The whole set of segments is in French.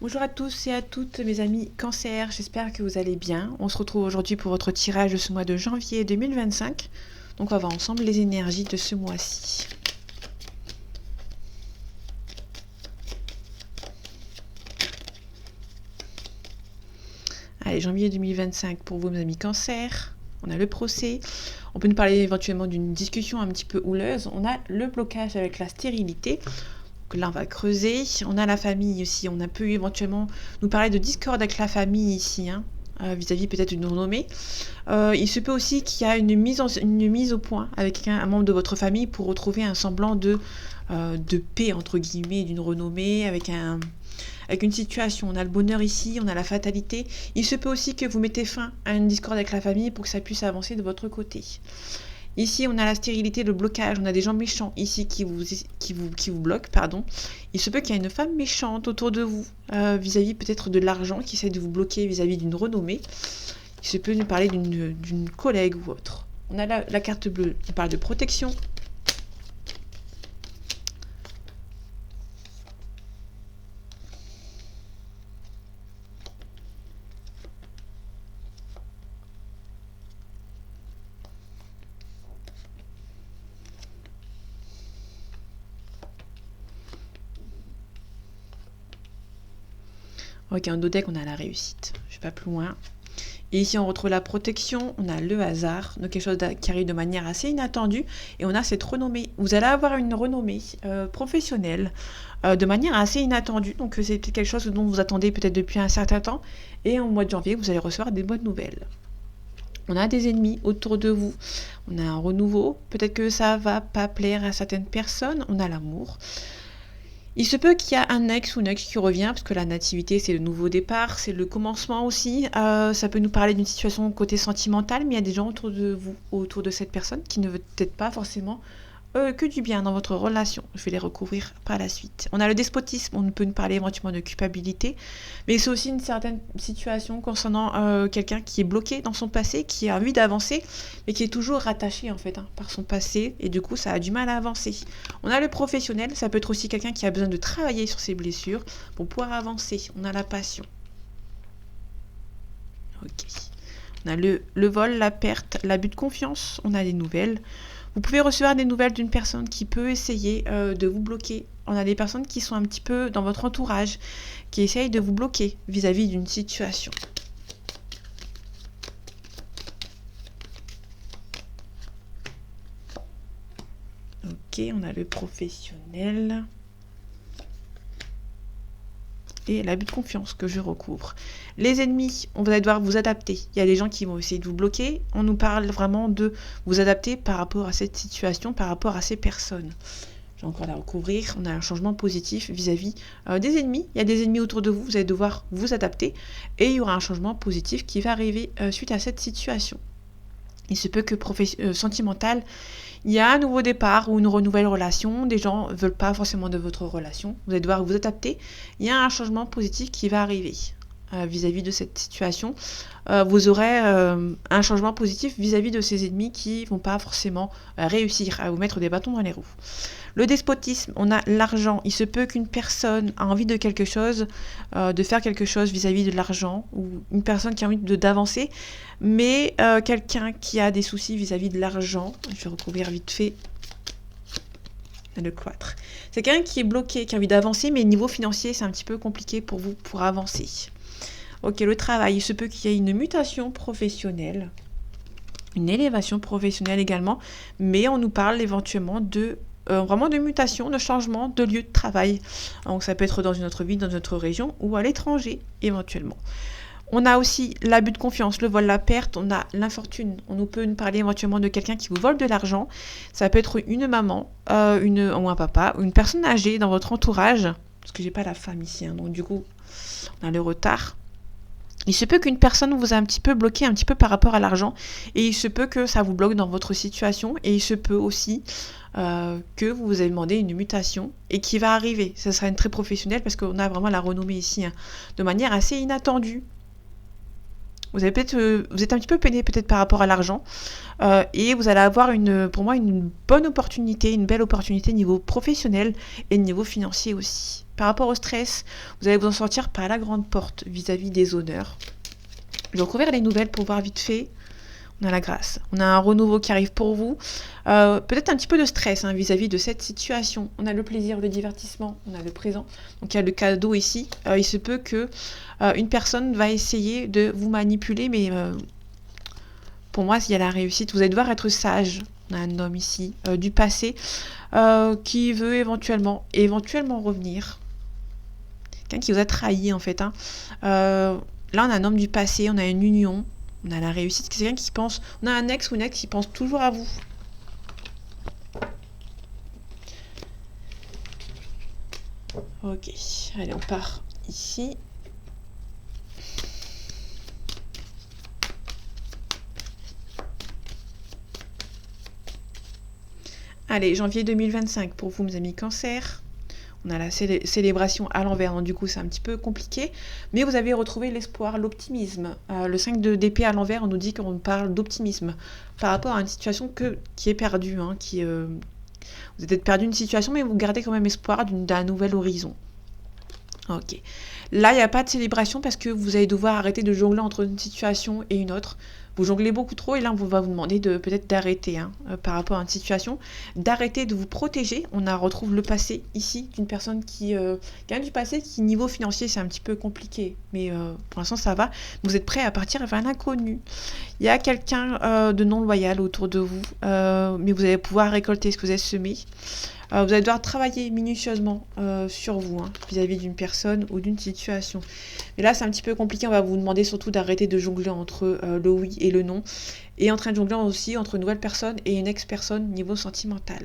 Bonjour à tous et à toutes mes amis Cancer, j'espère que vous allez bien. On se retrouve aujourd'hui pour votre tirage de ce mois de janvier 2025. Donc on va voir ensemble les énergies de ce mois-ci. Allez, janvier 2025 pour vous mes amis Cancer. On a le procès. On peut nous parler éventuellement d'une discussion un petit peu houleuse. On a le blocage avec la stérilité. Donc là, on va creuser. On a la famille aussi. On a pu éventuellement nous parler de discorde avec la famille ici, vis-à-vis peut-être d'une renommée. Il se peut aussi qu'il y a une mise au point avec un membre de votre famille pour retrouver un semblant de paix, entre guillemets, d'une renommée, avec une situation. On a le bonheur ici, on a la fatalité. Il se peut aussi que vous mettez fin à une discorde avec la famille pour que ça puisse avancer de votre côté. Ici, on a la stérilité, le blocage. On a des gens méchants ici qui vous bloquent, pardon. Il se peut qu'il y ait une femme méchante autour de vous, vis-à-vis peut-être de l'argent, qui essaie de vous bloquer vis-à-vis d'une renommée. Il se peut nous parler d'une collègue ou autre. On a la carte bleue, on parle de protection. Ok, en dos deck, on a la réussite. Je ne vais pas plus loin. Et ici, on retrouve la protection, on a le hasard, donc quelque chose qui arrive de manière assez inattendue, et on a cette renommée. Vous allez avoir une renommée professionnelle de manière assez inattendue, donc c'est quelque chose dont vous attendez peut-être depuis un certain temps, et en mois de janvier, vous allez recevoir des bonnes nouvelles. On a des ennemis autour de vous, on a un renouveau, peut-être que ça va pas plaire à certaines personnes, on a l'amour. Il se peut qu'il y a un ex ou une ex qui revient, parce que la nativité, c'est le nouveau départ, c'est le commencement aussi. Ça peut nous parler d'une situation côté sentimental, mais il y a des gens autour de vous, autour de cette personne, qui ne veut peut-être pas forcément que du bien dans votre relation. Je vais les recouvrir par la suite. On a le despotisme, on peut nous parler éventuellement de culpabilité, mais c'est aussi une certaine situation concernant quelqu'un qui est bloqué dans son passé, qui a envie d'avancer, mais qui est toujours rattaché en fait par son passé, et du coup ça a du mal à avancer. On a le professionnel, ça peut être aussi quelqu'un qui a besoin de travailler sur ses blessures pour pouvoir avancer. On a la passion. Ok. On a le vol, la perte, l'abus de confiance, on a des nouvelles. Vous pouvez recevoir des nouvelles d'une personne qui peut essayer de vous bloquer. On a des personnes qui sont un petit peu dans votre entourage, qui essayent de vous bloquer vis-à-vis d'une situation. Ok, on a le professionnel. Et l'abus de confiance que je recouvre. Les ennemis, on va devoir vous adapter. Il y a des gens qui vont essayer de vous bloquer. On nous parle vraiment de vous adapter par rapport à cette situation, par rapport à ces personnes. J'ai encore à recouvrir. On a un changement positif vis-à-vis des ennemis. Il y a des ennemis autour de vous. Vous allez devoir vous adapter. Et il y aura un changement positif qui va arriver suite à cette situation. Il se peut que sentimental, il y a un nouveau départ ou une nouvelle relation. Des gens ne veulent pas forcément de votre relation. Vous allez devoir vous adapter. Il y a un changement positif qui va arriver vis-à-vis de cette situation. Vous aurez un changement positif vis-à-vis de ces ennemis qui ne vont pas forcément réussir à vous mettre des bâtons dans les roues. Le despotisme, on a l'argent. Il se peut qu'une personne a envie de quelque chose, de faire quelque chose vis-à-vis de l'argent, ou une personne qui a envie d'avancer, mais quelqu'un qui a des soucis vis-à-vis de l'argent, je vais recouvrir vite fait le 4. C'est quelqu'un qui est bloqué, qui a envie d'avancer, mais niveau financier, c'est un petit peu compliqué pour vous pour avancer. Ok, le travail, il se peut qu'il y ait une mutation professionnelle, une élévation professionnelle également, mais on nous parle éventuellement de vraiment de mutation, de changement de lieu de travail. Donc ça peut être dans une autre ville, dans une autre région ou à l'étranger éventuellement. On a aussi l'abus de confiance, le vol, la perte, on a l'infortune. On peut nous parler éventuellement de quelqu'un qui vous vole de l'argent. Ça peut être une maman, ou un papa, ou une personne âgée dans votre entourage. Parce que j'ai pas la femme ici, donc du coup, on a le retard. Il se peut qu'une personne vous a un petit peu bloqué un petit peu par rapport à l'argent, et il se peut que ça vous bloque dans votre situation, et il se peut aussi que vous vous avez demandé une mutation et qui va arriver. Ça sera une très professionnelle parce qu'on a vraiment la renommée ici, de manière assez inattendue. Vous êtes un petit peu peiné peut-être par rapport à l'argent, et vous allez avoir pour moi, une bonne opportunité, une belle opportunité niveau professionnel et niveau financier aussi. Par rapport au stress, vous allez vous en sortir par la grande porte vis-à-vis des honneurs. Je vais recouvrir les nouvelles pour voir vite fait. On a la grâce. On a un renouveau qui arrive pour vous. Peut-être un petit peu de stress vis-à-vis de cette situation. On a le plaisir, le divertissement, on a le présent. Donc il y a le cadeau ici. Il se peut que une personne va essayer de vous manipuler, mais pour moi, il y a la réussite. Vous allez devoir être sage. On a un homme ici du passé qui veut éventuellement revenir. Quelqu'un qui vous a trahi en fait. Là, on a un homme du passé, on a une union. On a la réussite, c'est quelqu'un qui pense... On a un ex ou une ex qui pense toujours à vous. Ok, allez, on part ici. Allez, janvier 2025 pour vous, mes amis Cancer. On a la célébration à l'envers, donc du coup c'est un petit peu compliqué. Mais vous avez retrouvé l'espoir, l'optimisme. Le 5 d'épée à l'envers, on nous dit qu'on parle d'optimisme par rapport à une situation qui est perdue. Vous avez peut-être perdu une situation, mais vous gardez quand même espoir d'un nouvel horizon. Ok. Là, il n'y a pas de célébration parce que vous allez devoir arrêter de jongler entre une situation et une autre. Vous jonglez beaucoup trop et là, on va vous demander peut-être d'arrêter par rapport à une situation, d'arrêter de vous protéger. Retrouve le passé ici d'une personne qui vient du passé, qui niveau financier, c'est un petit peu compliqué. Mais pour l'instant, ça va. Vous êtes prêt à partir vers l'inconnu. Il y a quelqu'un de non loyal autour de vous, mais vous allez pouvoir récolter ce que vous avez semé. Vous allez devoir travailler minutieusement sur vous, vis-à-vis d'une personne ou d'une situation. Mais là, c'est un petit peu compliqué. On va vous demander surtout d'arrêter de jongler entre le oui et le non. Et en train de jongler aussi entre une nouvelle personne et une ex-personne niveau sentimental.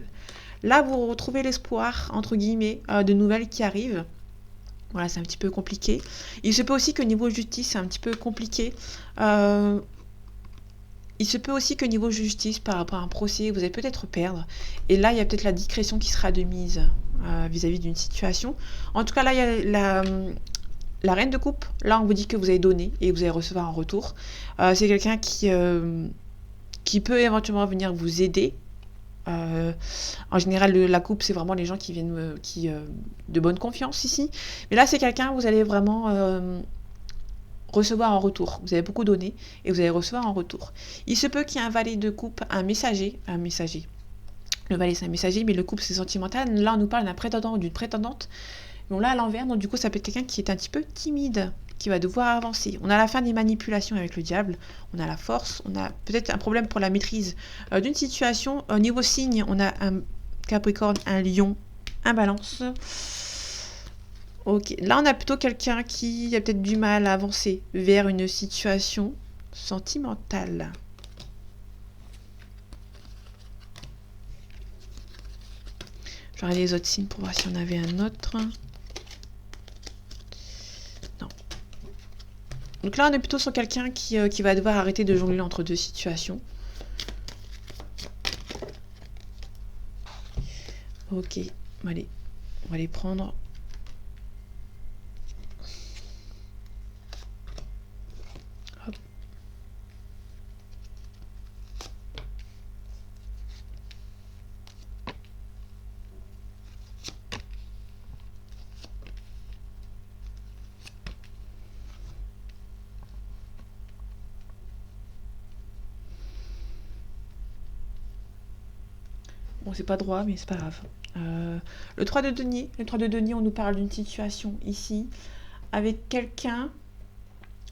Là, vous retrouvez l'espoir, entre guillemets, de nouvelles qui arrivent. Voilà, c'est un petit peu compliqué. Il se peut aussi que niveau justice, c'est un petit peu compliqué. Il se peut aussi que niveau justice, par rapport à un procès, vous allez peut-être perdre. Et là, il y a peut-être la discrétion qui sera de mise vis-à-vis d'une situation. En tout cas, là, il y a la reine de coupe. Là, on vous dit que vous allez donner et vous allez recevoir un retour. C'est quelqu'un qui peut éventuellement venir vous aider. En général, la coupe, c'est vraiment les gens qui viennent de bonne confiance ici. Mais là, c'est quelqu'un, vous allez vraiment... recevoir en retour. Vous avez beaucoup donné et vous allez recevoir en retour. Il se peut qu'il y ait un valet de coupe, un messager. Le valet, c'est un messager, mais le couple, c'est sentimental. Là, on nous parle d'un prétendant ou d'une prétendante. Bon, là, à l'envers, donc du coup, ça peut être quelqu'un qui est un petit peu timide, qui va devoir avancer. On a la fin des manipulations avec le diable. On a la force. On a peut-être un problème pour la maîtrise d'une situation. Au niveau signe, on a un Capricorne, un Lion, un Balance. Ok, là on a plutôt quelqu'un qui a peut-être du mal à avancer vers une situation sentimentale. Je vais regarder les autres signes pour voir si on avait un autre. Non. Donc là on est plutôt sur quelqu'un qui va devoir arrêter de jongler entre deux situations. Ok, allez, on va les prendre. Bon, c'est pas droit, mais c'est pas grave. Le 3 de denier. Le 3 de denier, on nous parle d'une situation ici avec quelqu'un.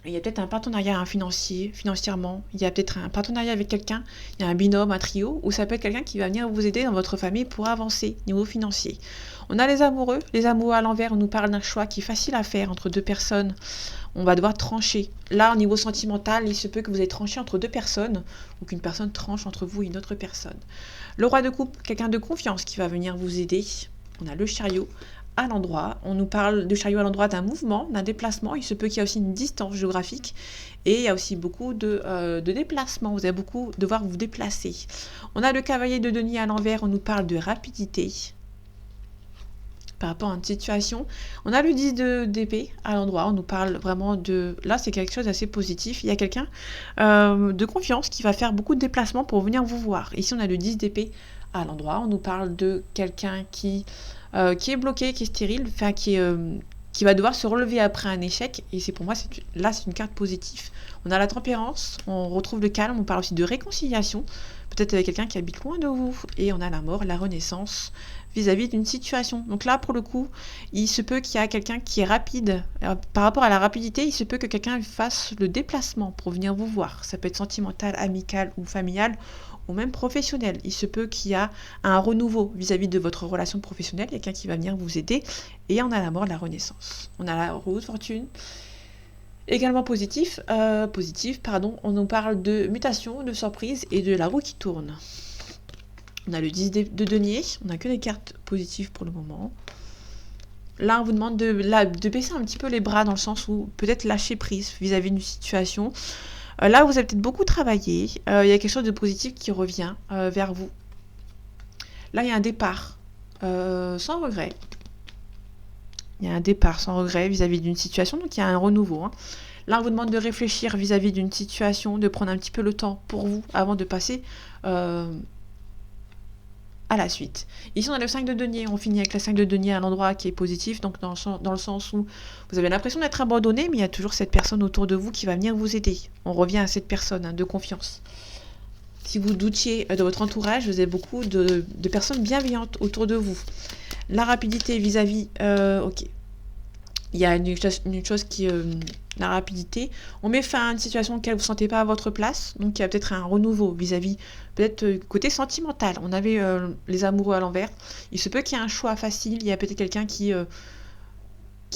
Il y a peut-être un partenariat financièrement. Il y a peut-être un partenariat avec quelqu'un. Il y a un binôme, un trio, ou ça peut être quelqu'un qui va venir vous aider dans votre famille pour avancer niveau financier. On a les amoureux. Les amoureux à l'envers, on nous parle d'un choix qui est facile à faire entre deux personnes. On va devoir trancher. Là, au niveau sentimental, il se peut que vous ayez tranché entre deux personnes ou qu'une personne tranche entre vous et une autre personne. Le roi de coupe, quelqu'un de confiance qui va venir vous aider. On a le chariot à l'endroit. On nous parle de chariot à l'endroit d'un mouvement, d'un déplacement. Il se peut qu'il y ait aussi une distance géographique et il y a aussi beaucoup de déplacements. Vous allez beaucoup devoir vous déplacer. On a le cavalier de denier à l'envers. On nous parle de rapidité. par rapport à une situation. On a le 10 d'épée à l'endroit, on nous parle vraiment de... Là, c'est quelque chose d'assez positif. Il y a quelqu'un de confiance qui va faire beaucoup de déplacements pour venir vous voir. Ici, on a le 10 d'épée à l'endroit. On nous parle de quelqu'un qui est bloqué, qui est stérile, enfin qui va devoir se relever après un échec. Et c'est pour moi, là, c'est une carte positive. On a la tempérance, on retrouve le calme, on parle aussi de réconciliation, peut-être avec quelqu'un qui habite loin de vous. Et on a la mort, la renaissance vis-à-vis d'une situation. Donc là, pour le coup, il se peut qu'il y a quelqu'un qui est rapide. Par rapport à la rapidité, il se peut que quelqu'un fasse le déplacement pour venir vous voir. Ça peut être sentimental, amical ou familial, ou même professionnel. Il se peut qu'il y a un renouveau vis-à-vis de votre relation professionnelle, quelqu'un qui va venir vous aider. Et on a la mort, la renaissance. On a la roue de fortune. Également positif, on nous parle de mutation, de surprise et de la roue qui tourne. On a le 10 de denier, on n'a que des cartes positives pour le moment. Là, on vous demande de baisser un petit peu les bras dans le sens où peut-être lâcher prise vis-à-vis d'une situation. Là, vous avez peut-être beaucoup travaillé, il y a quelque chose de positif qui revient vers vous. Là, il y a un départ sans regret. Il y a un départ sans regret vis-à-vis d'une situation, donc il y a un renouveau. Hein. Là, on vous demande de réfléchir vis-à-vis d'une situation, de prendre un petit peu le temps pour vous avant de passer à la suite. Ici, on a le 5 de denier. On finit avec le 5 de denier à l'endroit qui est positif, donc dans le sens où vous avez l'impression d'être abandonné, mais il y a toujours cette personne autour de vous qui va venir vous aider. On revient à cette personne de confiance. Si vous doutiez de votre entourage, vous avez beaucoup de personnes bienveillantes autour de vous. La rapidité vis-à-vis... ok. Il y a une chose qui... la rapidité. On met fin à une situation dans laquelle vous ne vous sentez pas à votre place. Donc, il y a peut-être un renouveau vis-à-vis... Peut-être côté sentimental. On avait les amoureux à l'envers. Il se peut qu'il y ait un choix facile. Il y a peut-être quelqu'un qui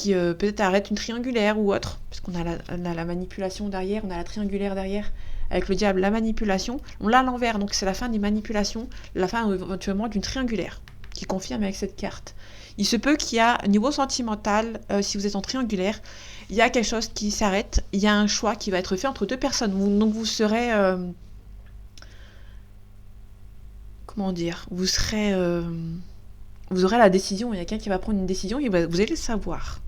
peut-être arrête une triangulaire ou autre. Puisqu'on a la manipulation derrière. On a la triangulaire derrière. Avec le diable, la manipulation. On l'a à l'envers. Donc, c'est la fin des manipulations. La fin éventuellement d'une triangulaire. Qui confirme avec cette carte. Il se peut qu'il y a, niveau sentimental, si vous êtes en triangulaire, il y a quelque chose qui s'arrête, il y a un choix qui va être fait entre deux personnes. Donc vous serez... comment dire ? Vous aurez la décision, il y a quelqu'un qui va prendre une décision et vous allez le savoir.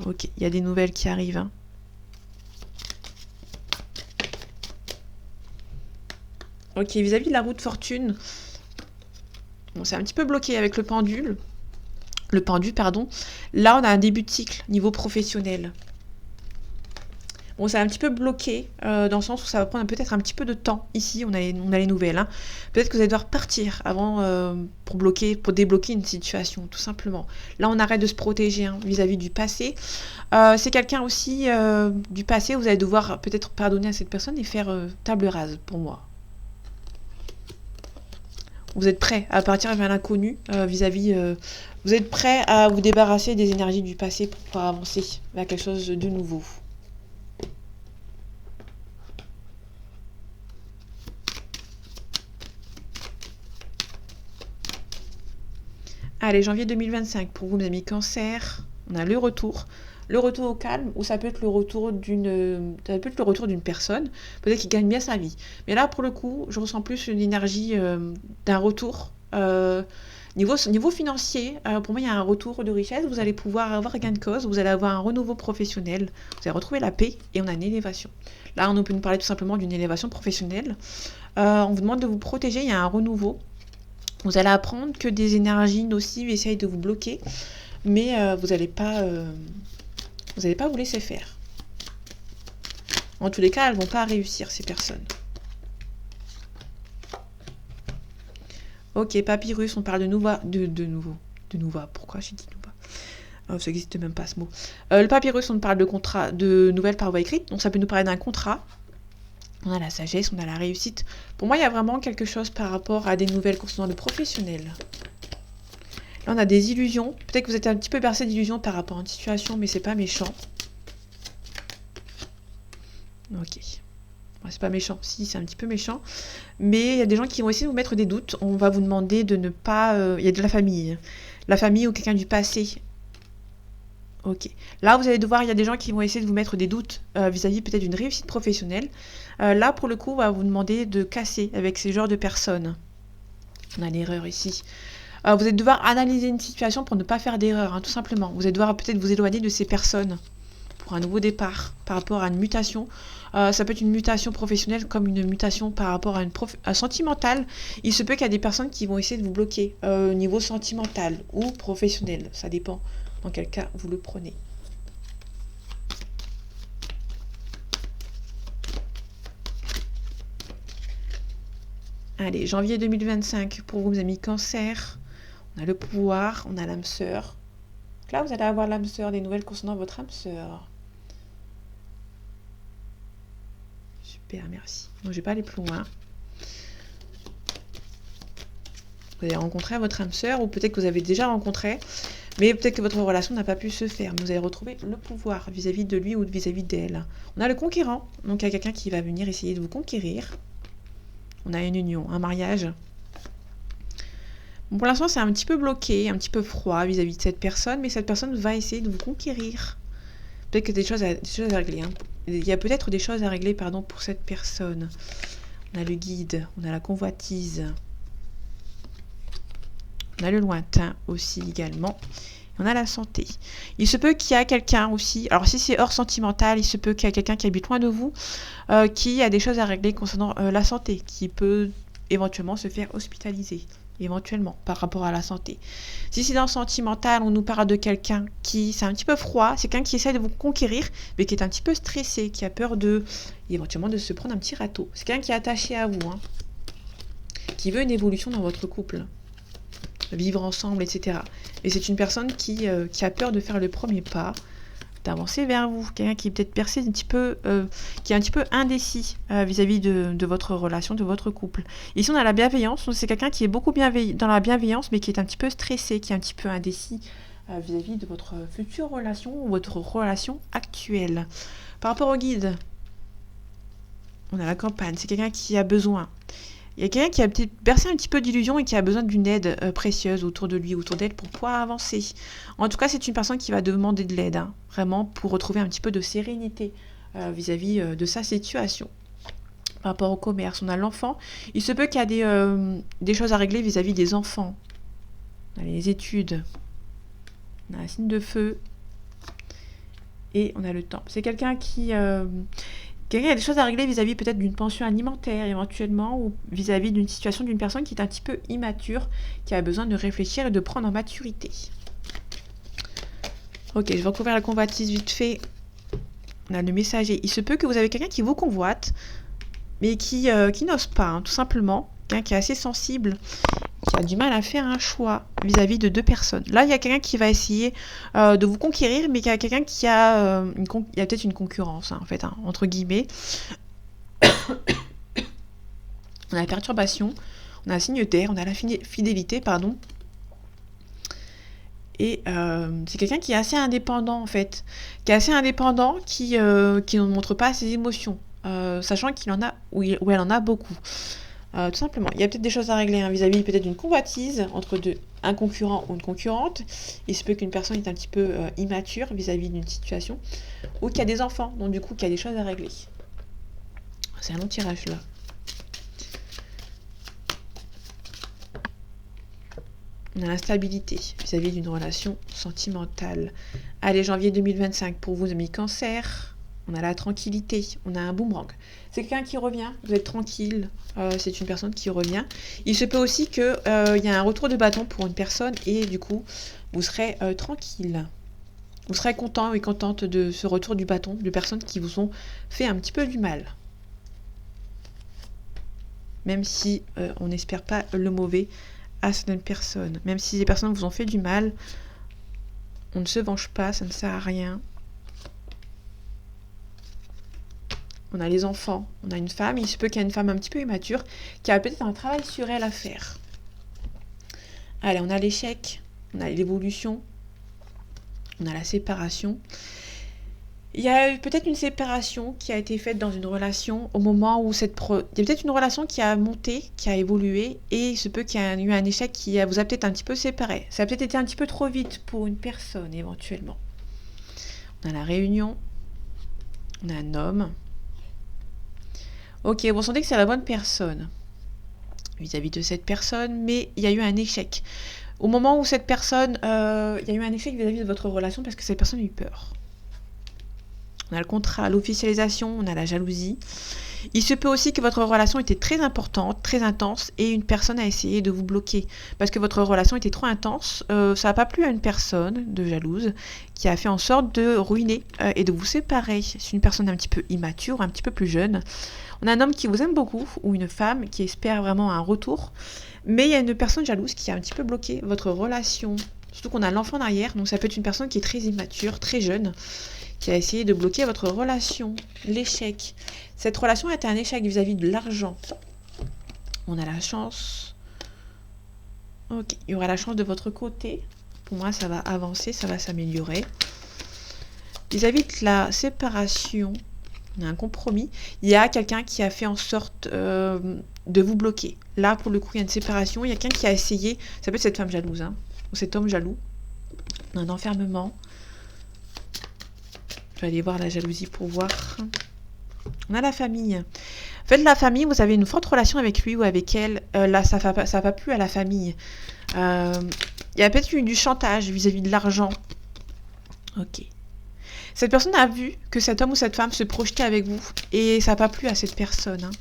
Ok, il y a des nouvelles qui arrivent. Hein. Ok, vis-à-vis de la roue de fortune... Bon, c'est un petit peu bloqué avec le pendu, pardon. Là, on a un début de cycle, niveau professionnel. Bon, c'est un petit peu bloqué, dans le sens où ça va prendre peut-être un petit peu de temps. Ici, on a les nouvelles. Hein. Peut-être que vous allez devoir partir avant pour débloquer une situation, tout simplement. Là, on arrête de se protéger vis-à-vis du passé. C'est quelqu'un aussi du passé, vous allez devoir peut-être pardonner à cette personne et faire table rase, pour moi. Vous êtes prêt à partir vers l'inconnu vis-à-vis... vous êtes prêt à vous débarrasser des énergies du passé pour pouvoir avancer vers quelque chose de nouveau. Allez, janvier 2025, pour vous, mes amis Cancer, on a le retour. Le retour au calme, ou ça peut être le retour d'une personne, peut-être qui gagne bien sa vie. Mais là, pour le coup, je ressens plus une énergie d'un retour. Niveau financier, pour moi, il y a un retour de richesse. Vous allez pouvoir avoir gain de cause, vous allez avoir un renouveau professionnel, vous allez retrouver la paix et on a une élévation. Là, on peut nous parler tout simplement d'une élévation professionnelle. On vous demande de vous protéger, il y a un renouveau. Vous allez apprendre que des énergies nocives essayent de vous bloquer, mais vous n'allez pas... vous n'allez pas vous laisser faire. En tous les cas, elles ne vont pas réussir, ces personnes. Ok, papyrus, on parle de nouveau. Pourquoi j'ai dit nouveau? Ça n'existe même pas ce mot. Le papyrus, on parle de nouvelles par voie écrite. Donc ça peut nous parler d'un contrat. On a la sagesse, on a la réussite. Pour moi, il y a vraiment quelque chose par rapport à des nouvelles concernant le professionnel. Là, on a des illusions. Peut-être que vous êtes un petit peu bercé d'illusions par rapport à une situation, mais c'est pas méchant. Ok. Ouais, c'est pas méchant. Si, c'est un petit peu méchant. Mais il y a des gens qui vont essayer de vous mettre des doutes. On va vous demander de ne pas... Il y a de la famille. La famille ou quelqu'un du passé. Ok. Là, vous allez devoir... Il y a des gens qui vont essayer de vous mettre des doutes vis-à-vis peut-être d'une réussite professionnelle. Là, pour le coup, on va vous demander de casser avec ces genres de personnes. On a l'erreur ici. Vous allez devoir analyser une situation pour ne pas faire d'erreur, hein, tout simplement. Vous allez devoir peut-être vous éloigner de ces personnes pour un nouveau départ, par rapport à une mutation. Ça peut être une mutation professionnelle comme une mutation par rapport à une sentimentale. Il se peut qu'il y a des personnes qui vont essayer de vous bloquer au niveau sentimental ou professionnel. Ça dépend dans quel cas vous le prenez. Allez, janvier 2025, pour vous, amis Cancer, on a le pouvoir, on a l'âme sœur. Là, vous allez avoir l'âme sœur, des nouvelles concernant votre âme sœur. Super, merci. Donc, je vais pas aller plus loin. Vous allez rencontrer votre âme sœur, ou peut-être que vous avez déjà rencontré, mais peut-être que votre relation n'a pas pu se faire. Mais vous allez retrouver le pouvoir vis-à-vis de lui ou vis-à-vis d'elle. On a le conquérant, donc il y a quelqu'un qui va venir essayer de vous conquérir. On a une union, un mariage. Bon, pour l'instant, c'est un petit peu bloqué, un petit peu froid vis-à-vis de cette personne, mais cette personne va essayer de vous conquérir. Peut-être que des choses à régler. Hein. Il y a peut-être des choses à régler, pardon, pour cette personne. On a le guide, on a la convoitise. On a le lointain aussi également. On a la santé. Il se peut qu'il y a quelqu'un aussi, alors si c'est hors sentimental, il se peut qu'il y a quelqu'un qui habite loin de vous, qui a des choses à régler concernant la santé, qui peut éventuellement se faire hospitaliser, éventuellement, par rapport à la santé. Si c'est dans le sentimental, on nous parle de quelqu'un qui, c'est un petit peu froid, c'est quelqu'un qui essaie de vous conquérir, mais qui est un petit peu stressé, qui a peur éventuellement de se prendre un petit râteau. C'est quelqu'un qui est attaché à vous, hein, qui veut une évolution dans votre couple. Vivre ensemble, etc. Et c'est une personne qui a peur de faire le premier pas, d'avancer vers vous. Quelqu'un qui est peut-être percé un petit peu, qui est un petit peu indécis vis-à-vis de votre relation, de votre couple. Ici, on a la bienveillance. C'est quelqu'un qui est beaucoup dans la bienveillance, mais qui est un petit peu stressé, qui est un petit peu indécis vis-à-vis de votre future relation ou votre relation actuelle. Par rapport au guide, on a la campagne. C'est quelqu'un qui a besoin. Il y a quelqu'un qui a peut-être bercé un petit peu d'illusion et qui a besoin d'une aide précieuse autour de lui, autour d'elle, pour pouvoir avancer. En tout cas, c'est une personne qui va demander de l'aide, hein, vraiment, pour retrouver un petit peu de sérénité vis-à-vis de sa situation. Par rapport au commerce, on a l'enfant. Il se peut qu'il y a des choses à régler vis-à-vis des enfants. On a les études. On a un signe de feu. Et on a le temps. C'est quelqu'un qui... Quelqu'un a des choses à régler vis-à-vis peut-être d'une pension alimentaire éventuellement ou vis-à-vis d'une situation d'une personne qui est un petit peu immature, qui a besoin de réfléchir et de prendre en maturité. Ok, je vais recouvrir la convoitise vite fait. On a le messager. Il se peut que vous avez quelqu'un qui vous convoite, mais qui n'ose pas, hein, tout simplement. Quelqu'un qui est assez sensible, qui a du mal à faire un choix vis-à-vis de deux personnes. Là, il y a quelqu'un qui va essayer de vous conquérir, mais il y a quelqu'un qui a, il y a peut-être une concurrence, hein, en fait, hein, entre guillemets. On a la perturbation, on a un signe terre, on a la fidélité, pardon. Et c'est quelqu'un qui est assez indépendant, en fait. Qui est assez indépendant, qui ne montre pas ses émotions, sachant qu'il en a, ou elle en a beaucoup. Tout simplement, il y a peut-être des choses à régler hein, vis-à-vis peut-être d'une convoitise entre un concurrent ou une concurrente. Il se peut qu'une personne est un petit peu immature vis-à-vis d'une situation ou qu'il y a des enfants, donc du coup qu'il y a des choses à régler. C'est un long tirage là. On a l'instabilité vis-à-vis d'une relation sentimentale. Allez, janvier 2025 pour vous, amis Cancer. On a la tranquillité, on a un boomerang. C'est quelqu'un qui revient, vous êtes tranquille, c'est une personne qui revient. Il se peut aussi qu'il y a un retour de bâton pour une personne et du coup, vous serez tranquille. Vous serez content et contente de ce retour du bâton de personnes qui vous ont fait un petit peu du mal. Même si on n'espère pas le mauvais à certaines personnes. Même si les personnes vous ont fait du mal, on ne se venge pas, ça ne sert à rien. On a les enfants, on a une femme, il se peut qu'il y ait une femme un petit peu immature qui a peut-être un travail sur elle à faire. Allez, on a l'échec, on a l'évolution, on a la séparation. Il y a peut-être une séparation qui a été faite dans une relation au moment où il y a peut-être une relation qui a monté, qui a évolué, et il se peut qu'il y ait eu un échec qui vous a peut-être un petit peu séparé. Ça a peut-être été un petit peu trop vite pour une personne, éventuellement. On a la réunion, on a un homme. Ok, vous sentez que c'est la bonne personne vis-à-vis de cette personne, mais il y a eu un échec. Au moment où cette personne, il y a eu un échec vis-à-vis de votre relation parce que cette personne a eu peur. On a le contrat, l'officialisation, on a la jalousie. Il se peut aussi que votre relation était très importante, très intense, et une personne a essayé de vous bloquer. Parce que votre relation était trop intense, ça n'a pas plu à une personne de jalouse qui a fait en sorte de ruiner et de vous séparer. C'est une personne un petit peu immature, un petit peu plus jeune. On a un homme qui vous aime beaucoup, ou une femme qui espère vraiment un retour. Mais il y a une personne jalouse qui a un petit peu bloqué votre relation. Surtout qu'on a l'enfant derrière, donc ça peut être une personne qui est très immature, très jeune, qui a essayé de bloquer votre relation. L'échec. Cette relation a été un échec vis-à-vis de l'argent. On a la chance. Ok, il y aura la chance de votre côté. Pour moi, ça va avancer, ça va s'améliorer. Vis-à-vis de la séparation, on a un compromis. Il y a quelqu'un qui a fait en sorte de vous bloquer. Là, pour le coup, il y a une séparation. Il y a quelqu'un qui a essayé, ça peut être cette femme jalouse, hein, ou cet homme jaloux. On a un enfermement. Je vais aller voir la jalousie pour voir. On a la famille. En fait, la famille, vous avez une forte relation avec lui ou avec elle. Là, ça va pas plu à la famille. Il y a peut-être eu du chantage vis-à-vis de l'argent. Ok. Cette personne a vu que cet homme ou cette femme se projetait avec vous. Et ça n'a pas plu à cette personne. Hein.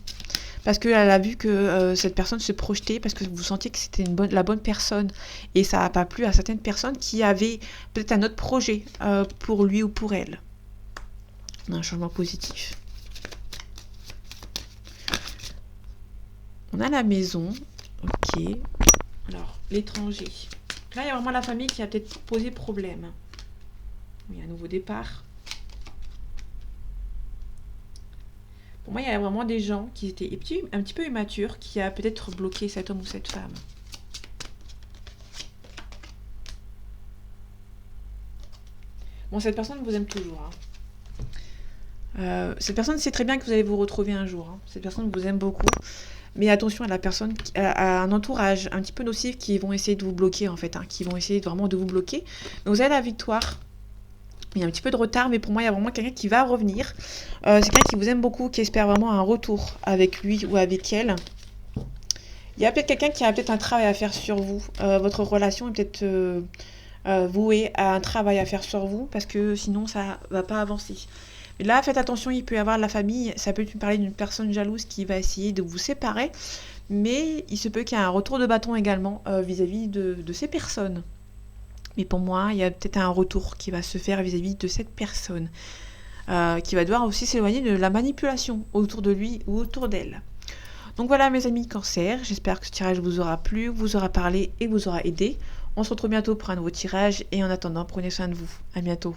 Parce qu'elle a vu que cette personne se projetait, parce que vous sentiez que c'était la bonne personne. Et ça n'a pas plu à certaines personnes qui avaient peut-être un autre projet pour lui ou pour elle. On a un changement positif. On a la maison. Ok. Alors, l'étranger. Là, il y a vraiment la famille qui a peut-être posé problème. Il y a un nouveau départ. Pour moi, il y a vraiment des gens qui étaient un petit peu immatures, qui a peut-être bloqué cet homme ou cette femme. Bon, cette personne vous aime toujours. Hein. Cette personne sait très bien que vous allez vous retrouver un jour. Hein. Cette personne vous aime beaucoup. Mais attention à la personne, à un entourage un petit peu nocif qui vont essayer de vous bloquer en fait, hein, qui vont essayer vraiment de vous bloquer. Donc vous avez la victoire. Il y a un petit peu de retard, mais pour moi, il y a vraiment quelqu'un qui va revenir. C'est quelqu'un qui vous aime beaucoup, qui espère vraiment un retour avec lui ou avec elle. Il y a peut-être quelqu'un qui a peut-être un travail à faire sur vous. Votre relation est peut-être vouée à un travail à faire sur vous, parce que sinon, ça ne va pas avancer. Mais là, faites attention, il peut y avoir de la famille. Ça peut parler d'une personne jalouse qui va essayer de vous séparer. Mais il se peut qu'il y ait un retour de bâton également vis-à-vis de ces personnes. Mais pour moi, il y a peut-être un retour qui va se faire vis-à-vis de cette personne. Qui va devoir aussi s'éloigner de la manipulation autour de lui ou autour d'elle. Donc voilà mes amis Cancer, j'espère que ce tirage vous aura plu, vous aura parlé et vous aura aidé. On se retrouve bientôt pour un nouveau tirage et en attendant, prenez soin de vous. À bientôt.